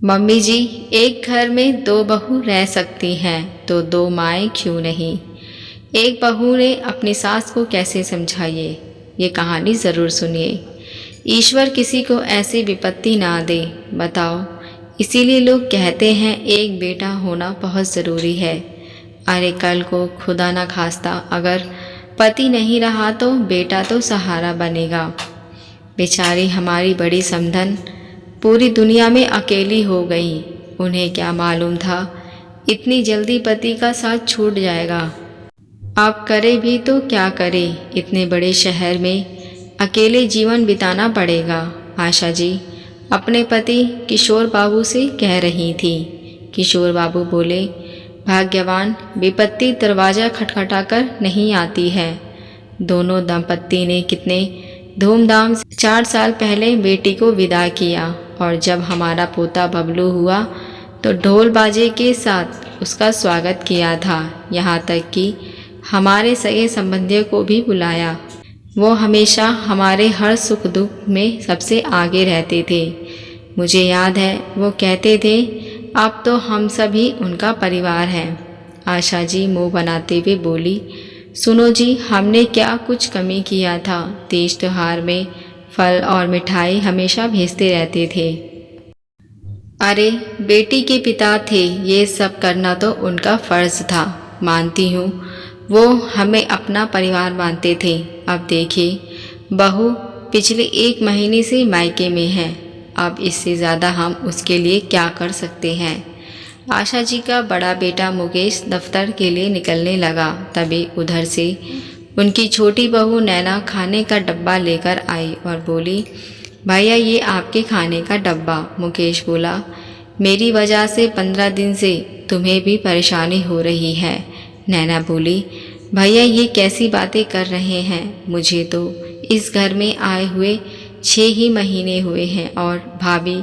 Mummy जी, एक घर में दो बहू रह सकती हैं तो दो माएँ क्यों नहीं। एक बहू ने अपनी सास को कैसे समझाइए, ये कहानी ज़रूर सुनिए। ईश्वर किसी को ऐसी विपत्ति ना दे, बताओ। इसीलिए लोग कहते हैं एक बेटा होना बहुत ज़रूरी है। अरे कल को खुदा ना खास्ता अगर पति नहीं रहा तो बेटा तो सहारा बनेगा। बेचारी हमारी बड़ी समधन पूरी दुनिया में अकेली हो गई। उन्हें क्या मालूम था इतनी जल्दी पति का साथ छूट जाएगा। अब करे भी तो क्या करे, इतने बड़े शहर में अकेले जीवन बिताना पड़ेगा। आशा जी अपने पति किशोर बाबू से कह रही थी। किशोर बाबू बोले, भाग्यवान विपत्ति दरवाज़ा खटखटाकर नहीं आती है। दोनों दंपत्ति ने कितने धूमधाम से 4 साल पहले बेटी को विदा किया और जब हमारा पोता बबलू हुआ तो ढोल बाजे के साथ उसका स्वागत किया था। यहाँ तक कि हमारे सगे संबंधियों को भी बुलाया। वो हमेशा हमारे हर सुख दुख में सबसे आगे रहते थे। मुझे याद है वो कहते थे अब तो हम सभी उनका परिवार हैं। आशा जी मुँह बनाते हुए बोली, सुनो जी, हमने क्या कुछ कमी किया था। तीज त्योहार में फल और मिठाई हमेशा भेजते रहते थे। अरे बेटी के पिता थे, ये सब करना तो उनका फ़र्ज़ था। मानती हूँ वो हमें अपना परिवार मानते थे। अब देखिए बहू पिछले 1 महीने से मायके में है। अब इससे ज़्यादा हम उसके लिए क्या कर सकते हैं। आशा जी का बड़ा बेटा मुकेश दफ्तर के लिए निकलने लगा। तभी उधर से उनकी छोटी बहू नैना खाने का डब्बा लेकर आई और बोली, भैया ये आपके खाने का डब्बा। मुकेश बोला, मेरी वजह से 15 दिन से तुम्हें भी परेशानी हो रही है। नैना बोली, भैया ये कैसी बातें कर रहे हैं। मुझे तो इस घर में आए हुए 6 ही महीने हुए हैं और भाभी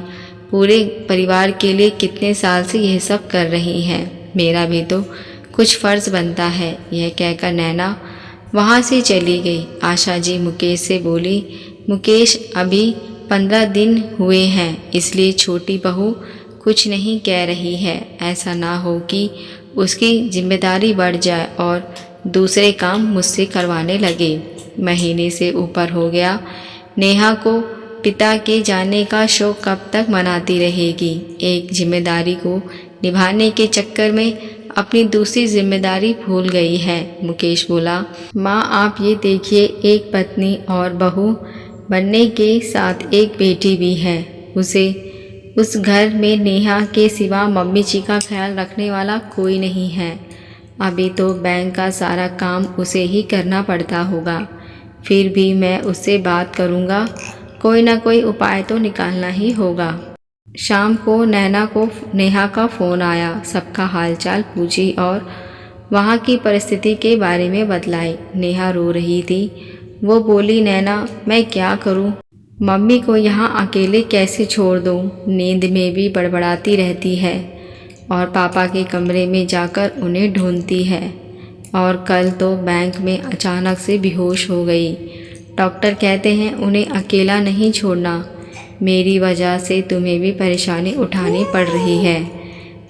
पूरे परिवार के लिए कितने साल से यह सब कर रही हैं। मेरा भी तो कुछ फ़र्ज़ बनता है। यह कहकर नैना वहाँ से चली गई। आशा जी मुकेश से बोली, मुकेश अभी 15 दिन हुए हैं इसलिए छोटी बहू कुछ नहीं कह रही है। ऐसा ना हो कि उसकी जिम्मेदारी बढ़ जाए और दूसरे काम मुझसे करवाने लगे। महीने से ऊपर हो गया। नेहा को पिता के जाने का शौक कब तक मनाती रहेगी। एक जिम्मेदारी को निभाने के चक्कर में अपनी दूसरी जिम्मेदारी भूल गई है। मुकेश बोला, माँ आप ये देखिए, एक पत्नी और बहू बनने के साथ एक बेटी भी है। उसे उस घर में नेहा के सिवा मम्मी जी का ख्याल रखने वाला कोई नहीं है। अभी तो बैंक का सारा काम उसे ही करना पड़ता होगा। फिर भी मैं उससे बात करूँगा, कोई ना कोई उपाय तो निकालना ही होगा। शाम को नेहा का फ़ोन आया। सबका हालचाल पूछी और वहाँ की परिस्थिति के बारे में बतलाई। नेहा रो रही थी। वो बोली, नैना मैं क्या करूँ, मम्मी को यहाँ अकेले कैसे छोड़ दूँ। नींद में भी बड़बड़ाती रहती है और पापा के कमरे में जाकर उन्हें ढूंढती है। और कल तो बैंक में अचानक से बेहोश हो गई। डॉक्टर कहते हैं उन्हें अकेला नहीं छोड़ना। मेरी वजह से तुम्हें भी परेशानी उठानी पड़ रही है।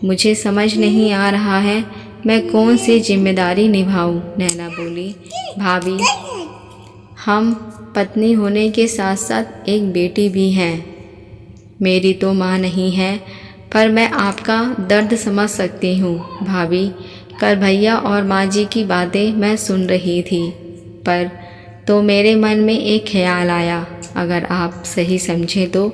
मुझे समझ नहीं आ रहा है मैं कौन सी जिम्मेदारी निभाऊं। नैना बोली, भाभी हम पत्नी होने के साथ साथ एक बेटी भी हैं। मेरी तो माँ नहीं है पर मैं आपका दर्द समझ सकती हूँ। भाभी कल भैया और माँ जी की बातें मैं सुन रही थी पर तो मेरे मन में एक ख्याल आया, अगर आप सही समझें तो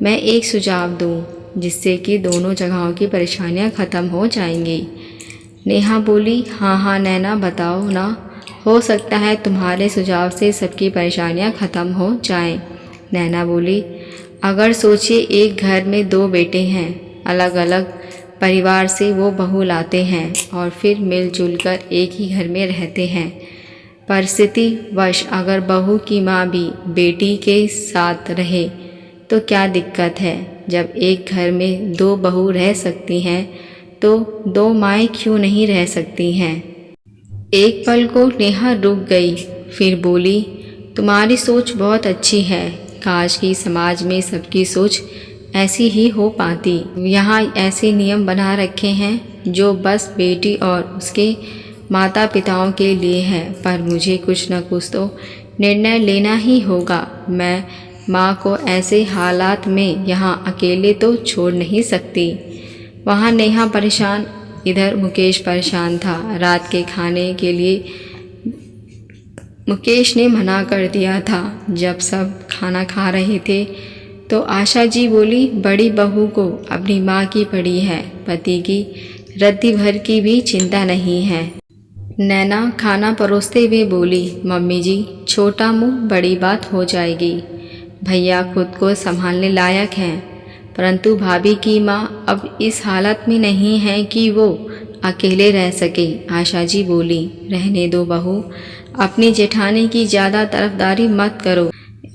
मैं एक सुझाव दूं जिससे कि दोनों जगहों की परेशानियां ख़त्म हो जाएंगी। नेहा बोली, हाँ हाँ नैना बताओ ना, हो सकता है तुम्हारे सुझाव से सबकी परेशानियां ख़त्म हो जाएं। नैना बोली, अगर सोचिए एक घर में 2 बेटे हैं, अलग अलग परिवार से वो बहू लाते हैं और फिर मिलजुल कर एक ही घर में रहते हैं। परिस्थिति वश अगर बहू की माँ भी बेटी के साथ रहे तो क्या दिक्कत है। जब एक घर में 2 बहू रह सकती हैं तो 2 माएँ क्यों नहीं रह सकती हैं। एक पल को नेहा रुक गई, फिर बोली, तुम्हारी सोच बहुत अच्छी है। काश कि समाज में सबकी सोच ऐसी ही हो पाती। यहाँ ऐसे नियम बना रखे हैं जो बस बेटी और उसके माता पिताओं के लिए है, पर मुझे कुछ न कुछ तो निर्णय लेना ही होगा। मैं माँ को ऐसे हालात में यहाँ अकेले तो छोड़ नहीं सकती। वहाँ नेहा परेशान, इधर मुकेश परेशान था। रात के खाने के लिए मुकेश ने मना कर दिया था। जब सब खाना खा रहे थे तो आशा जी बोली, बड़ी बहू को अपनी माँ की पड़ी है, पति की रत्ती भर की भी चिंता नहीं है। नैना खाना परोसते हुए बोली, मम्मी जी, छोटा मुंह बड़ी बात हो जाएगी। भैया खुद को संभालने लायक हैं, परंतु भाभी की माँ अब इस हालत में नहीं है कि वो अकेले रह सके। आशा जी बोली, रहने दो बहू, अपनी जेठानी की ज़्यादा तरफदारी मत करो।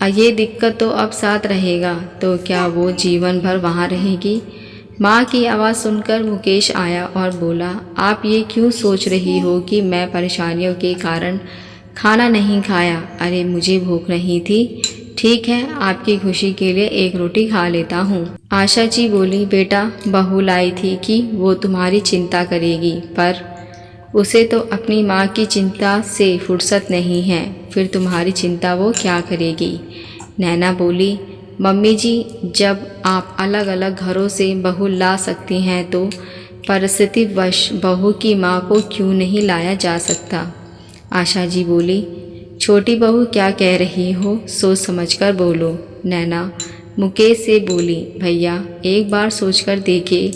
ये दिक्कत तो अब साथ रहेगा तो क्या वो जीवन भर वहाँ रहेगी? माँ की आवाज़ सुनकर मुकेश आया और बोला, आप ये क्यों सोच रही हो कि मैं परेशानियों के कारण खाना नहीं खाया? अरे मुझे भूख नहीं थी। ठीक है, आपकी खुशी के लिए एक रोटी खा लेता हूँ। आशा जी बोली, बेटा बहू लाई थी कि वो तुम्हारी चिंता करेगी, पर उसे तो अपनी माँ की चिंता से फुर्सत नहीं है, फिर तुम्हारी चिंता वो क्या करेगी? नैना बोली, मम्मी जी, जब आप अलग अलग घरों से बहू ला सकती हैं तो परिस्थितिवश बहू की माँ को क्यों नहीं लाया जा सकता? आशा जी बोली, छोटी बहू क्या कह रही हो, सोच समझकर बोलो। नैना मुकेश से बोली, भैया एक बार सोचकर देखिए,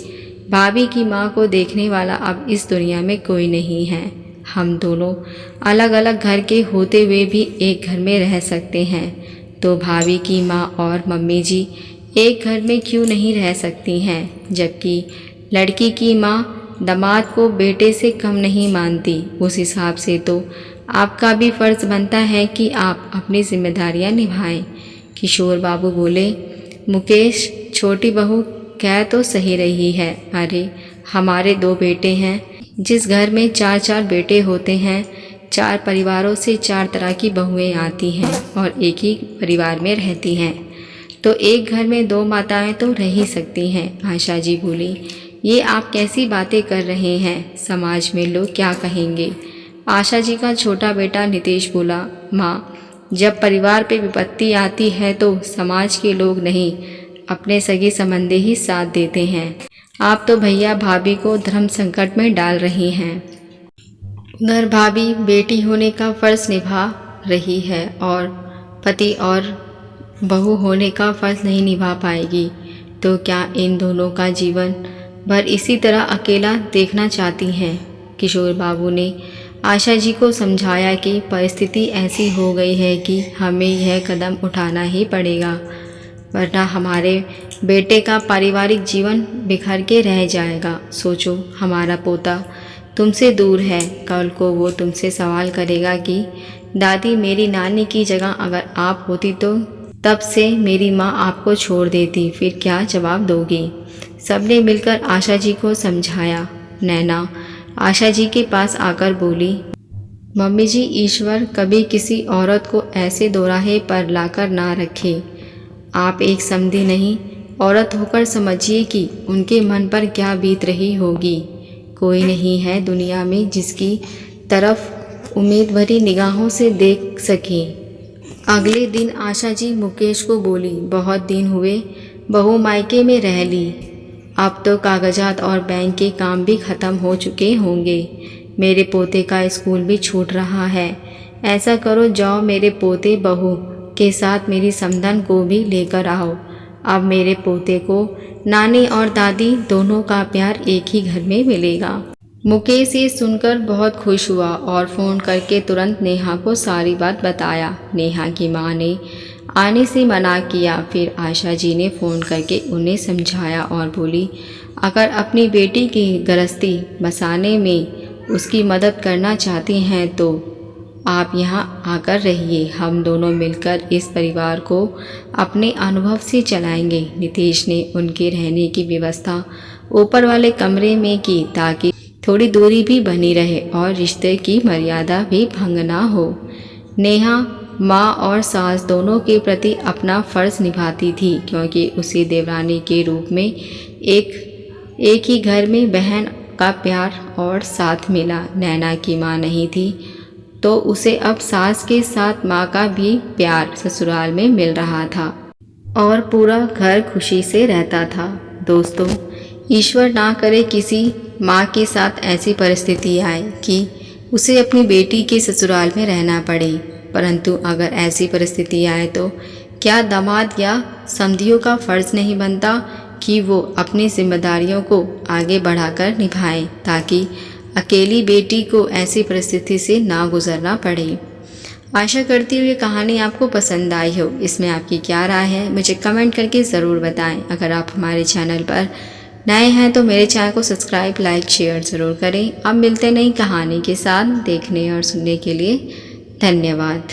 भाभी की माँ को देखने वाला अब इस दुनिया में कोई नहीं है। हम दोनों अलग अलग घर के होते हुए भी एक घर में रह सकते हैं, तो भाभी की माँ और मम्मी जी एक घर में क्यों नहीं रह सकती हैं? जबकि लड़की की माँ दामाद को बेटे से कम नहीं मानती। उस हिसाब से तो आपका भी फ़र्ज़ बनता है कि आप अपनी जिम्मेदारियाँ निभाएं। किशोर बाबू बोले, मुकेश, छोटी बहू कह तो सही रही है। अरे हमारे 2 बेटे हैं, जिस घर में 4-4 बेटे होते हैं, 4 परिवारों से 4 तरह की बहुएं आती हैं और एक ही परिवार में रहती हैं, तो एक घर में 2 माताएं तो रह ही सकती हैं। आशा जी बोली, ये आप कैसी बातें कर रहे हैं? समाज में लोग क्या कहेंगे? आशा जी का छोटा बेटा नितेश बोला, माँ, जब परिवार पे विपत्ति आती है तो समाज के लोग नहीं, अपने सगे संबंधी ही साथ देते हैं। आप तो भैया भाभी को धर्म संकट में डाल रही हैं। उधर भाभी बेटी होने का फ़र्ज़ निभा रही है और पति और बहू होने का फ़र्ज़ नहीं निभा पाएगी, तो क्या इन दोनों का जीवन भर इसी तरह अकेला देखना चाहती हैं? किशोर बाबू ने आशा जी को समझाया कि परिस्थिति ऐसी हो गई है कि हमें यह कदम उठाना ही पड़ेगा, वरना हमारे बेटे का पारिवारिक जीवन बिखर के रह जाएगा। सोचो, हमारा पोता तुमसे दूर है, कल को वो तुमसे सवाल करेगा कि दादी, मेरी नानी की जगह अगर आप होती तो तब से मेरी माँ आपको छोड़ देती, फिर क्या जवाब दोगी? सबने मिलकर आशा जी को समझाया। नैना आशा जी के पास आकर बोली, मम्मी जी, ईश्वर कभी किसी औरत को ऐसे दोराहे पर लाकर ना रखे। आप एक समधी नहीं, औरत होकर समझिए कि उनके मन पर क्या बीत रही होगी। कोई नहीं है दुनिया में जिसकी तरफ उम्मीद भरी निगाहों से देख सके। अगले दिन आशा जी मुकेश को बोली, बहुत दिन हुए बहू मायके में रह ली, अब तो कागजात और बैंक के काम भी ख़त्म हो चुके होंगे। मेरे पोते का स्कूल भी छूट रहा है। ऐसा करो, जाओ मेरे पोते बहू के साथ मेरी समधन को भी लेकर आओ। अब मेरे पोते को नानी और दादी दोनों का प्यार एक ही घर में मिलेगा। मुकेश ये सुनकर बहुत खुश हुआ और फ़ोन करके तुरंत नेहा को सारी बात बताया। नेहा की माँ ने आने से मना किया, फिर आशा जी ने फ़ोन करके उन्हें समझाया और बोली, अगर अपनी बेटी की गृहस्थी बसाने में उसकी मदद करना चाहती हैं तो आप यहाँ आकर रहिए। हम दोनों मिलकर इस परिवार को अपने अनुभव से चलाएंगे। नितेश ने उनके रहने की व्यवस्था ऊपर वाले कमरे में की ताकि थोड़ी दूरी भी बनी रहे और रिश्ते की मर्यादा भी भंग ना हो। नेहा माँ और सास दोनों के प्रति अपना फ़र्ज़ निभाती थी, क्योंकि उसे देवरानी के रूप में एक ही घर में बहन का प्यार और साथ मिला। नैना की माँ नहीं थी, तो उसे अब सास के साथ माँ का भी प्यार ससुराल में मिल रहा था और पूरा घर खुशी से रहता था। दोस्तों, ईश्वर ना करे किसी माँ के साथ ऐसी परिस्थिति आए कि उसे अपनी बेटी के ससुराल में रहना पड़े, परंतु अगर ऐसी परिस्थिति आए तो क्या दामाद या समधियों का फ़र्ज़ नहीं बनता कि वो अपनी जिम्मेदारियों को आगे बढ़ाकर निभाएं, ताकि अकेली बेटी को ऐसी परिस्थिति से ना गुजरना पड़े। आशा करती हूँ ये कहानी आपको पसंद आई हो। इसमें आपकी क्या राय है मुझे कमेंट करके ज़रूर बताएं। अगर आप हमारे चैनल पर नए हैं तो मेरे चैनल को सब्सक्राइब, लाइक, शेयर ज़रूर करें। अब मिलते नई कहानी के साथ। देखने और सुनने के लिए धन्यवाद।